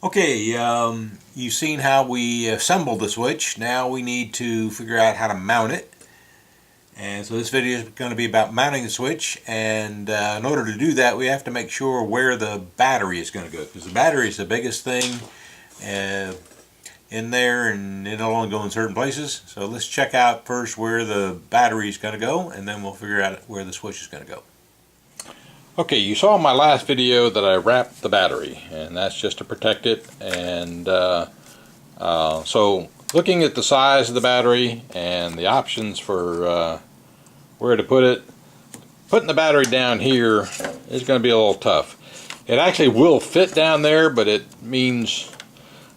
Okay, you've seen how we assembled the switch. Now we need to figure out how to mount it. And so this video is going to be about mounting the switch, and in order to do that we have to make sure where the battery is going to go, because the battery is the biggest thing in there, and it'll only go in certain places. So let's check out first where the battery is going to go, and then we'll figure out where the switch is going to go. Okay, you saw in my last video that I wrapped the battery, and that's just to protect it. And so looking at the size of the battery and the options for where to put it, putting the battery down here is going to be a little tough. It actually will fit down there, but it means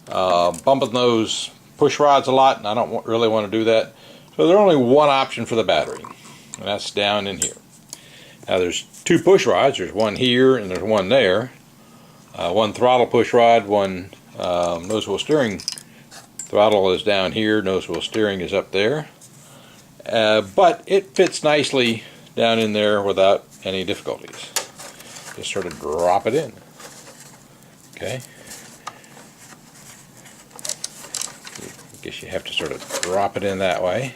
bumping those push rods a lot, and I don't really want to do that. So there's only one option for the battery, and that's down in here. Now there's two push rods. There's one here and there's one there. One throttle push rod, one nose wheel steering throttle is down here, nose wheel steering is up there. But it fits nicely down in there without any difficulties. Just sort of drop it in. Okay. I guess you have to sort of drop it in that way.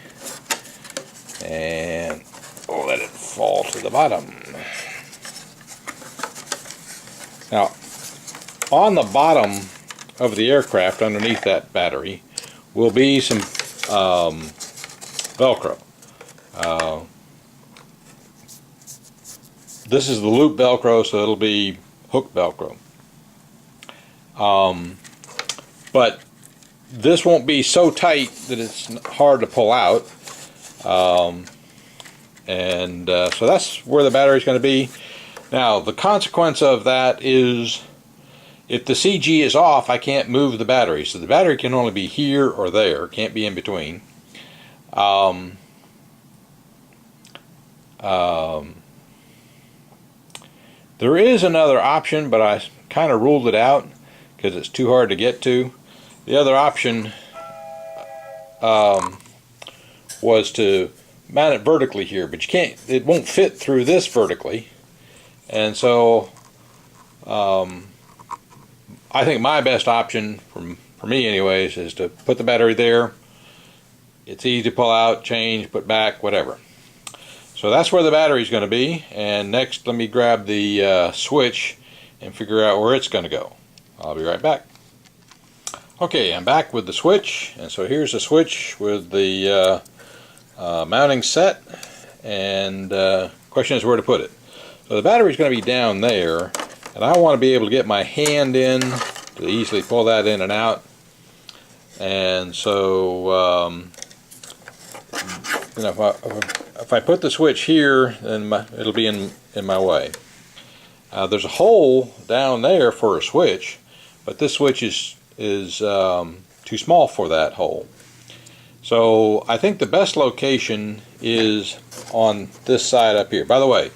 And let it fall to the bottom. Now, on the bottom of the aircraft, underneath that battery, will be some Velcro. This is the loop Velcro, so it'll be hook Velcro. But this won't be so tight that it's hard to pull out. So that's where the battery is going to be. Now the consequence of that is if the CG is off, I can't move the battery. So the battery can only be here or there, can't be in between. There is another option, but I kind of ruled it out because it's too hard to get to. The other option was to mount it vertically here, but you can't, it won't fit through this vertically. And so I think my best option for me anyways is to put the battery there. It's easy to pull out, change, put back, whatever. So that's where the battery is going to be. And next let me grab the switch and figure out where it's going to go. I'll be right back. Okay, I'm back with the switch, and so here's the switch with the mounting set, and question is where to put it. So the battery is going to be down there, and I want to be able to get my hand in to easily pull that in and out. And so you know, if I put the switch here, then it'll be in my way. There's a hole down there for a switch, but this switch is too small for that hole. So I think the best location is on this side up here. By the way,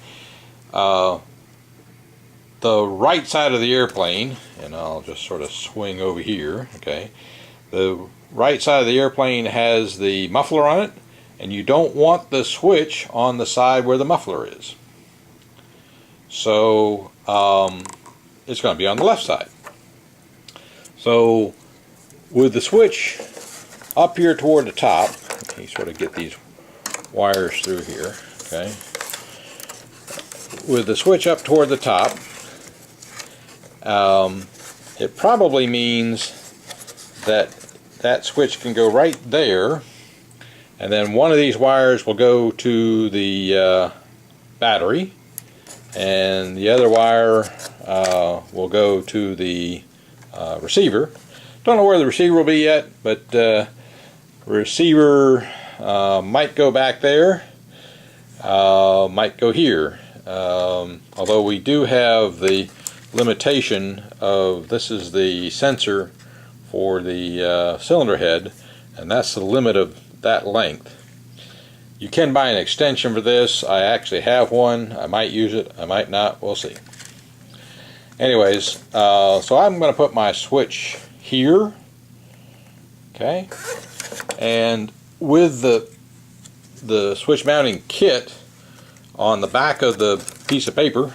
the right side of the airplane, and I'll just sort of swing over here, okay, the right side of the airplane has the muffler on it, and you don't want the switch on the side where the muffler is. So it's going to be on the left side. So with the switch up here toward the top, you sort of get these wires through here, okay. With the switch up toward the top, it probably means that that switch can go right there, and then one of these wires will go to the battery, and the other wire will go to the receiver. Don't know where the receiver will be yet, but receiver might go back there, might go here. Although we do have the limitation of, this is the sensor for the cylinder head, and that's the limit of that length. You can buy an extension for this. I actually have one. I might use it, I might not, we'll see. Anyways, so I'm going to put my switch here, okay, and with the switch mounting kit, on the back of the piece of paper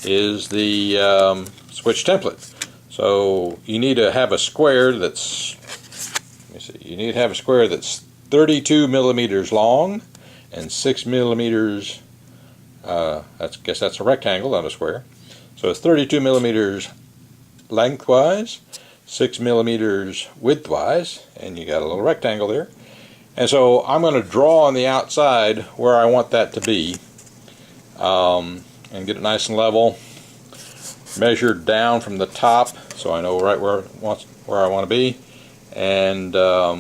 is the switch template. So you need to have a square that's, let me see, you need to have a square that's 32 millimeters long and 6 millimeters, guess that's a rectangle, not a square. So it's 32 millimeters lengthwise, 6 millimeters widthwise, and you got a little rectangle there. And so I'm going to draw on the outside where I want that to be, and get it nice and level. Measure down from the top so I know right where I want to be, and draw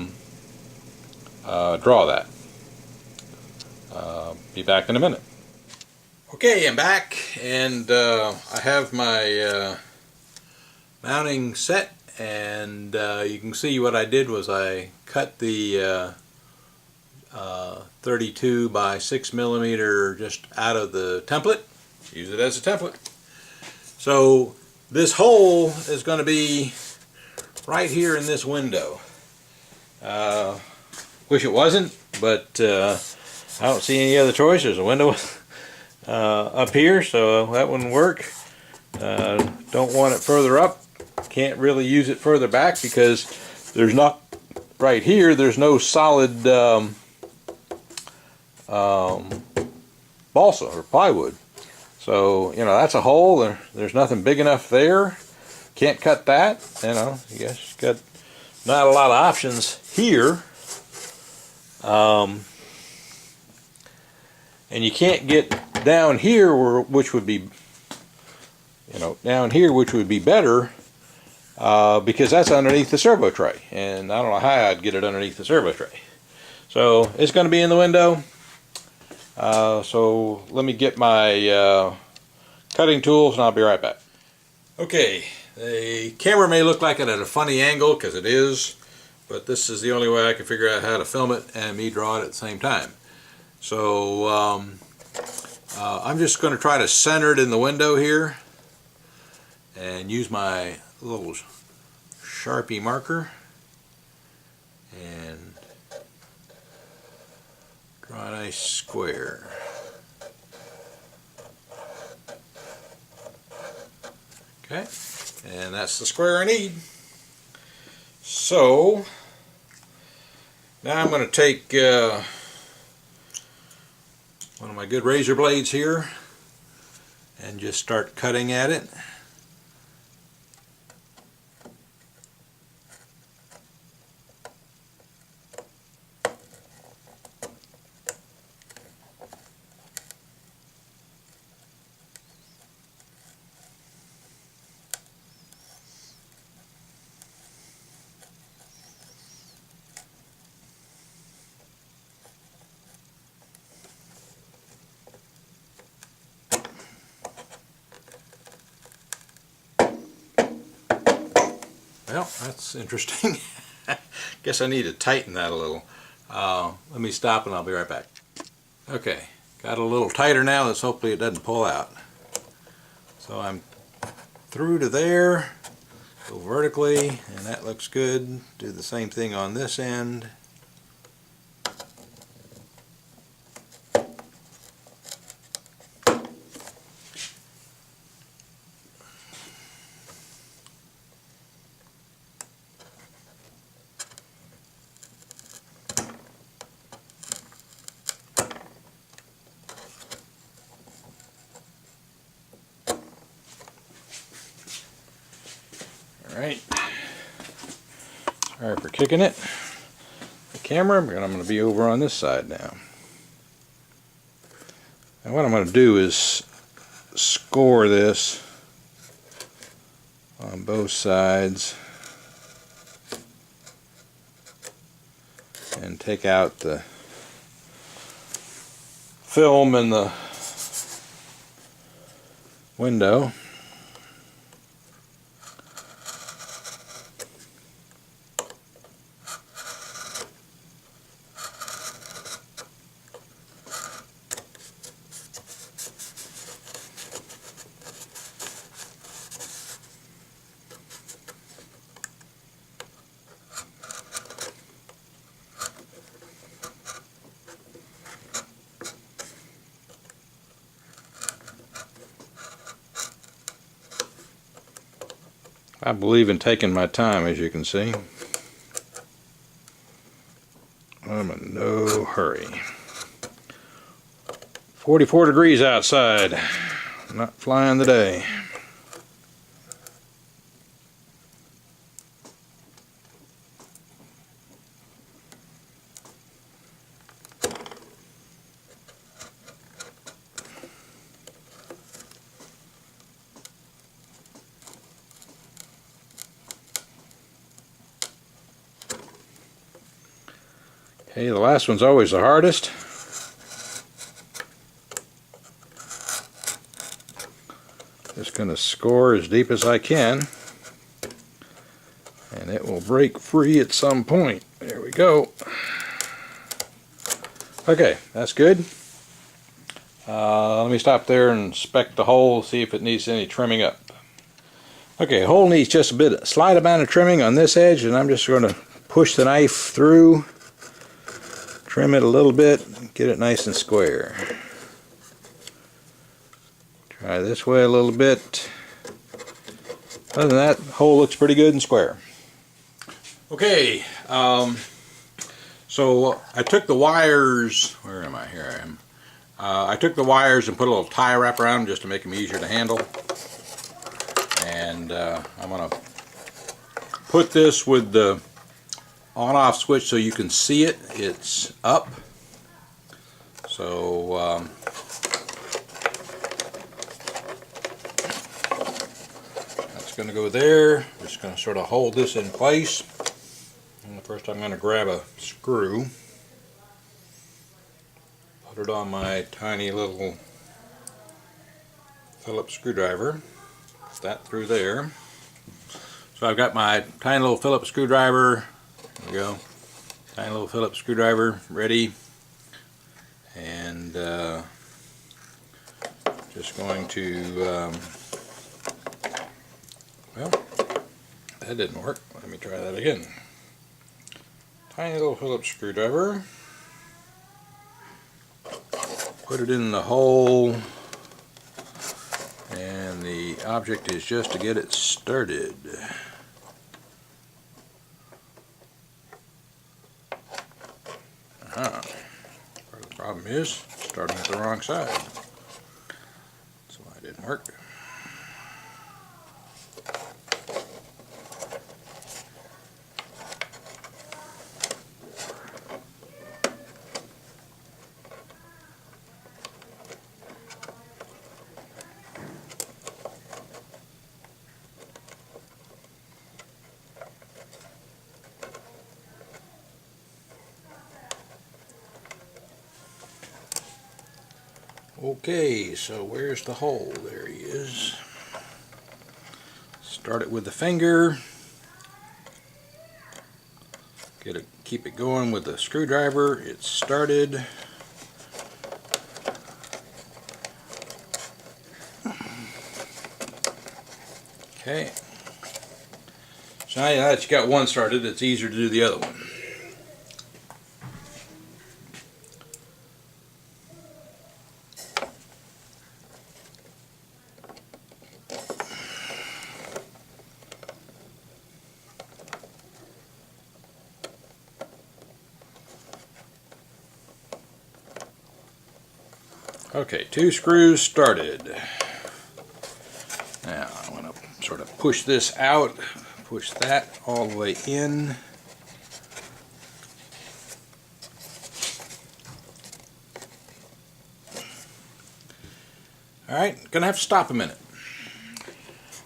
that. Be back in a minute. Okay, I'm back, and I have my mounting set, and you can see what I did was I cut the 32 by 6 millimeter just out of the template. Use it as a template. So this hole is going to be right here in this window. Wish it wasn't, but I don't see any other choice. There's a window up here, so that wouldn't work. Don't want it further up. Can't really use it further back because there's not, right here, there's no solid balsa or plywood. So, you know, that's a hole. There's nothing big enough there. Can't cut that. You know, you guess got not a lot of options here. And you can't get down here, which would be, you know, down here, which would be better, because that's underneath the servo tray. And I don't know how I'd get it underneath the servo tray. So it's going to be in the window. So let me get my cutting tools and I'll be right back. Okay, the camera may look like it at a funny angle, because it is, but this is the only way I can figure out how to film it and me draw it at the same time. So I'm just going to try to center it in the window here and use my little Sharpie marker and draw a nice square. Okay, and that's the square I need. So now I'm going to take one of my good razor blades here and just start cutting at it. Well, that's interesting. Guess I need to tighten that a little. Let me stop and I'll be right back. Okay, got a little tighter now. Let's hopefully it doesn't pull out. So I'm through to there. Go vertically, and that looks good. Do the same thing on this end. Alright, sorry for kicking it, the camera, but I'm going to be over on this side now. And what I'm going to do is score this on both sides and take out the film in the window. I believe in taking my time, as you can see. I'm in no hurry. 44 degrees outside. Not flying today. Okay, the last one's always the hardest. Just going to score as deep as I can, and it will break free at some point. There we go. Okay, that's good. Let me stop there and inspect the hole, see if it needs any trimming up. Okay, the hole needs just a slight amount of trimming on this edge, and I'm just going to push the knife through, trim it a little bit, get it nice and square. Try this way a little bit. Other than that, the hole looks pretty good and square. Okay, so I took the wires, where am I? Here I am. I took the wires and put a little tie wrap around them just to make them easier to handle. And I'm going to put this with the on-off switch so you can see it. It's up. So that's going to go there. Just going to sort of hold this in place. And first I'm going to grab a screw. Put it on my tiny little Phillips screwdriver. Put that through there. So I've got my tiny little Phillips screwdriver. There we go. Tiny little Phillips screwdriver ready. And just going to, well, that didn't work. Let me try that again. Tiny little Phillips screwdriver. Put it in the hole, and the object is just to get it started. Part of the problem is starting at the wrong side. That's why it didn't work. Okay, so where's the hole? There he is. Start it with the finger. Keep it going with the screwdriver. It's started. Okay. So now that you got one started, it's easier to do the other one. Okay, 2 screws started. Now I'm going to sort of push this out, push that all the way in. Alright, gonna have to stop a minute.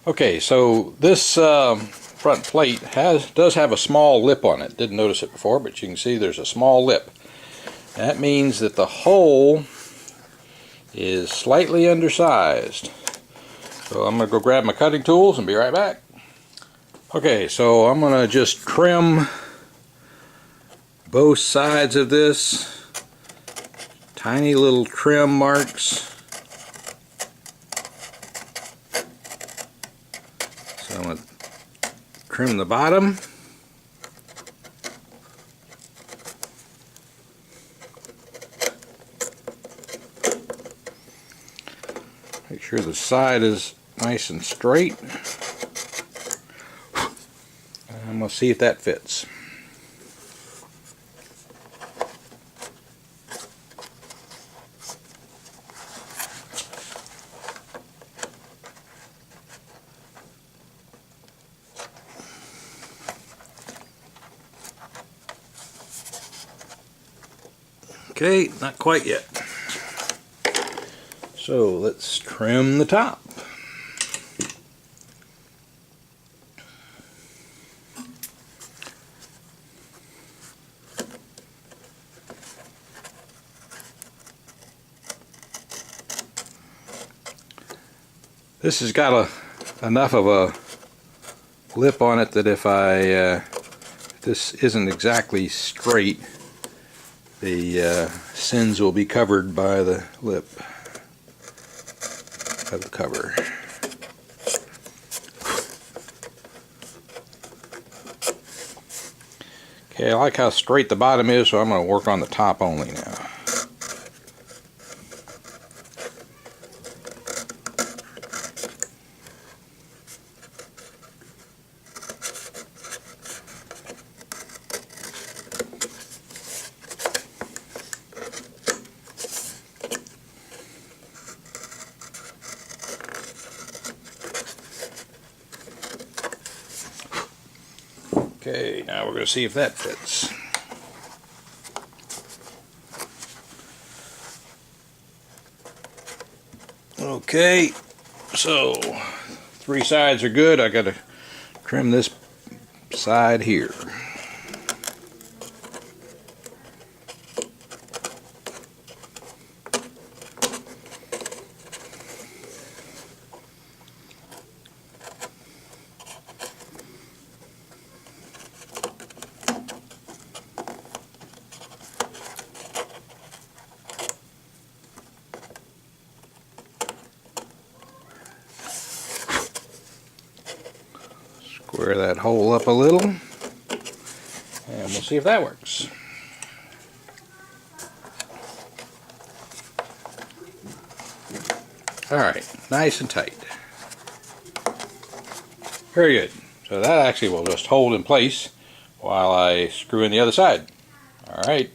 Okay, so this front plate does have a small lip on it. Didn't notice it before, but you can see there's a small lip. That means that the hole is slightly undersized. So I'm going to go grab my cutting tools and be right back. Okay, so I'm going to just trim both sides of this. Tiny little trim marks. So I'm going to trim the bottom. Make sure the side is nice and straight. I'm going to see if that fits. Okay, not quite yet. So let's trim the top. This has got enough of a lip on it that if this isn't exactly straight, the sins will be covered by the lip of the cover. Okay, I like how straight the bottom is, so I'm going to work on the top only now. Okay, now we're going to see if that fits. Okay, so 3 sides are good. I got to trim this side here. Square that hole up a little, and we'll see if that works. Alright, nice and tight. Very good. So that actually will just hold in place while I screw in the other side. Alright.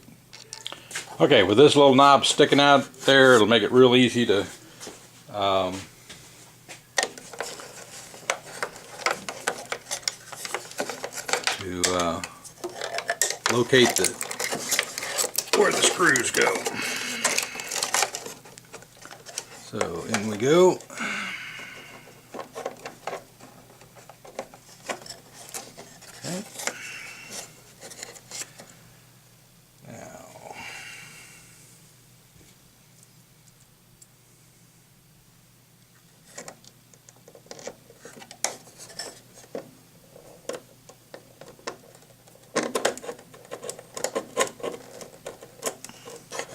Okay, with this little knob sticking out there, it'll make it real easy to locate where the screws go. So in we go. Okay. Now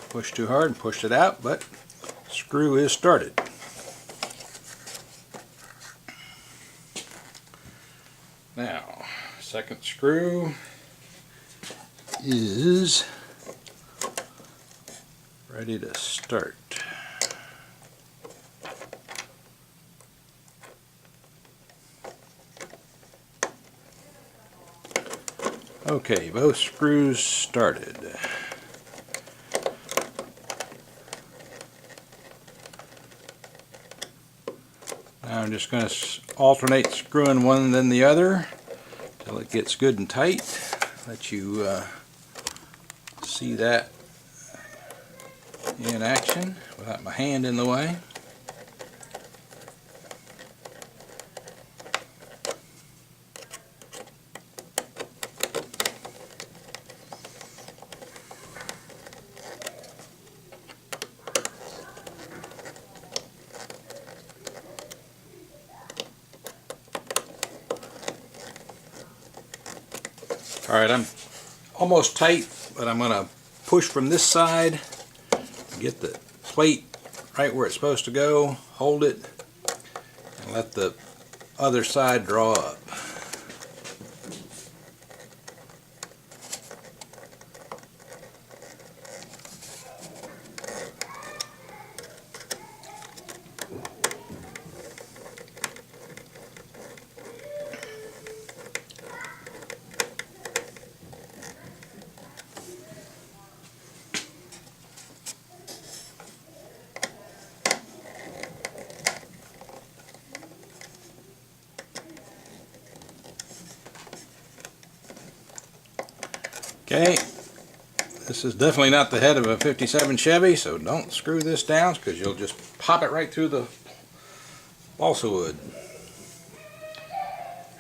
push too hard and pushed it out, but screw is started. Now, second screw is ready to start. Okay, both screws started. Now I'm just going to alternate screwing one then the other till it gets good and tight. Let you see that in action without my hand in the way. Alright, I'm almost tight, but I'm going to push from this side, get the plate right where it's supposed to go, hold it, and let the other side draw up. Okay, this is definitely not the head of a 57 Chevy, so don't screw this down because you'll just pop it right through the balsa wood.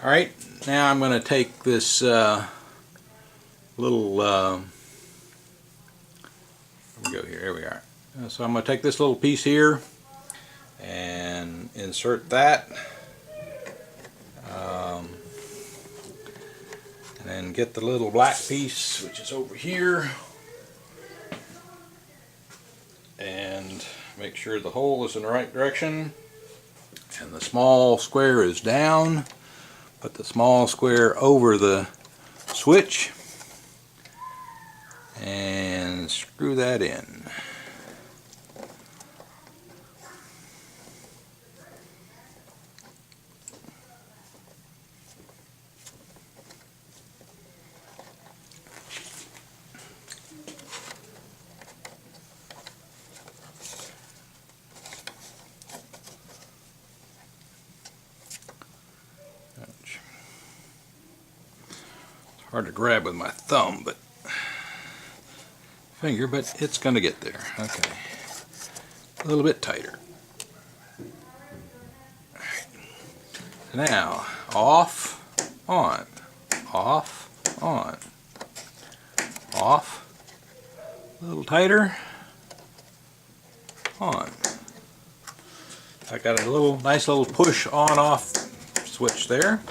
Alright, now I'm going to take this little, here we go here, here we are. So I'm going to take this little piece here and insert that. And then get the little black piece, which is over here, and make sure the hole is in the right direction and the small square is down. Put the small square over the switch and screw that in. Hard to grab with my thumb, but finger, but it's going to get there. Okay, a little bit tighter. Now, off, on, off, on, off, a little tighter, on. I got a little nice little push on off switch there.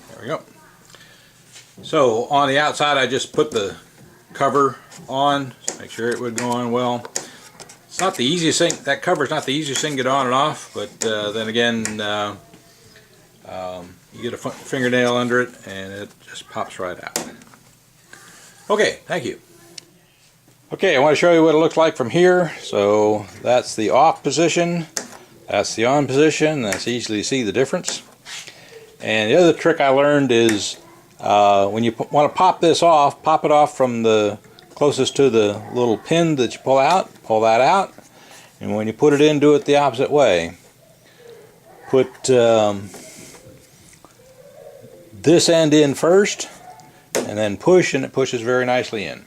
There we go. So on the outside I just put the cover on, make sure it would go on well. It's not the easiest thing, that cover's not the easiest thing to get on and off, but then again you get a fingernail under it and it just pops right out. Okay, thank you. Okay, I want to show you what it looks like from here. So that's the off position, that's the on position, that's easily see the difference. And the other trick I learned is when you want to pop this off, pop it off from the closest to the little pin that you pull that out, and when you put it in, do it the opposite way. Put this end in first, and then push, and it pushes very nicely in.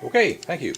Okay, thank you.